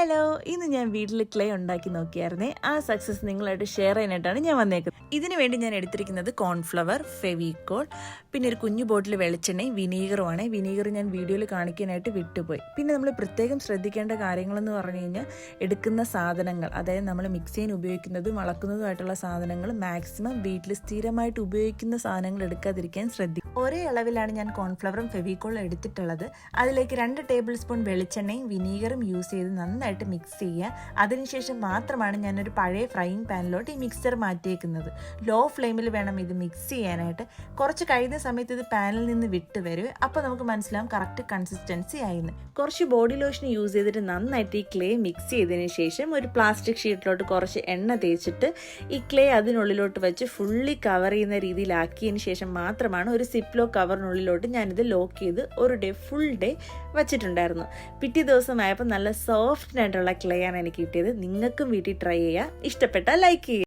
Hello, ഇന്ന് ഞാൻ വീട്ടിൽ ക്ലേ ഉണ്ടാക്കി നോക്കിയായിരുന്നേ. ആ സക്സസ് നിങ്ങളായിട്ട് ഷെയർ ചെയ്യാനായിട്ടാണ് ഞാൻ വന്നേക്കുന്നത്. ഇതിനു വേണ്ടി ഞാൻ എടുത്തിരിക്കുന്നത് കോൺഫ്ലവർ, ഫെവിക്കോൾ, പിന്നെ ഒരു കുഞ്ഞു ബോട്ടിൽ വെളിച്ചെണ്ണയും വിനീഗറുമാണ്. വിനീഗർ ഞാൻ വീഡിയോയിൽ കാണിക്കാനായിട്ട് വിട്ടുപോയി. പിന്നെ നമ്മൾ പ്രത്യേകം ശ്രദ്ധിക്കേണ്ട കാര്യങ്ങളെന്ന് പറഞ്ഞു കഴിഞ്ഞാൽ എടുക്കുന്ന സാധനങ്ങൾ, അതായത് നമ്മൾ മിക്സ് ചെയ്യാൻ ഉപയോഗിക്കുന്നതും വളക്കുന്നതുമായിട്ടുള്ള സാധനങ്ങൾ മാക്സിമം വീട്ടിൽ സ്ഥിരമായിട്ട് ഉപയോഗിക്കുന്ന സാധനങ്ങൾ എടുക്കാതിരിക്കാൻ ശ്രദ്ധിക്കും. ഒരേ അളവിലാണ് ഞാൻ കോൺഫ്ലവറും ഫെവിക്കോളും എടുത്തിട്ടുള്ളത്. അതിലേക്ക് 2 ടേബിൾ സ്പൂൺ വെളിച്ചെണ്ണയും വിനീഗറും യൂസ് ചെയ്ത് നന്നായിട്ട് മിക്സ് ചെയ്യുക. അതിനുശേഷം മാത്രമാണ് ഞാനൊരു പഴയ ഫ്രൈയിങ് പാനിലോട്ട് ഈ മിക്സ്ചർ മാറ്റിയേക്കുന്നത്. ലോ ഫ്ലെയിമിൽ വേണം ഇത് മിക്സ് ചെയ്യാനായിട്ട്. കുറച്ച് കഴിയുന്ന സമയത്ത് ഇത് പാനിൽ നിന്ന് വിട്ട് വരും. അപ്പോൾ നമുക്ക് മനസ്സിലാവും കറക്റ്റ് കൺസിസ്റ്റൻസി ആയിന്ന്. കുറച്ച് ബോഡി ലോഷൻ യൂസ് ചെയ്തിട്ട് നന്നായിട്ട് ഈ ക്ലേ മിക്സ് ചെയ്തതിന് ശേഷം ഒരു പ്ലാസ്റ്റിക് ഷീറ്റിലോട്ട് കുറച്ച് എണ്ണ തേച്ചിട്ട് ഈ ക്ലേ അതിനുള്ളിലോട്ട് വെച്ച് ഫുള്ളി കവർ ചെയ്യുന്ന രീതിയിലാക്കിയതിന് ശേഷം മാത്രമാണ് ഒരു സിപ്ലോ കവറിനുള്ളിലോട്ട് ഞാനിത് ലോക്ക് ചെയ്ത് ഒരു ഫുൾ ഡേ വച്ചിട്ടുണ്ടായിരുന്നു. പിറ്റേ ദിവസമായപ്പോൾ നല്ല സോഫ്റ്റ് ആയിട്ടുള്ള ക്ലേ ആണ് എനിക്ക് കിട്ടിയത്. നിങ്ങൾക്കും വീട്ടിൽ ട്രൈ ചെയ്യുക. ഇഷ്ടപ്പെട്ടാൽ ലൈക്ക് ചെയ്യുക.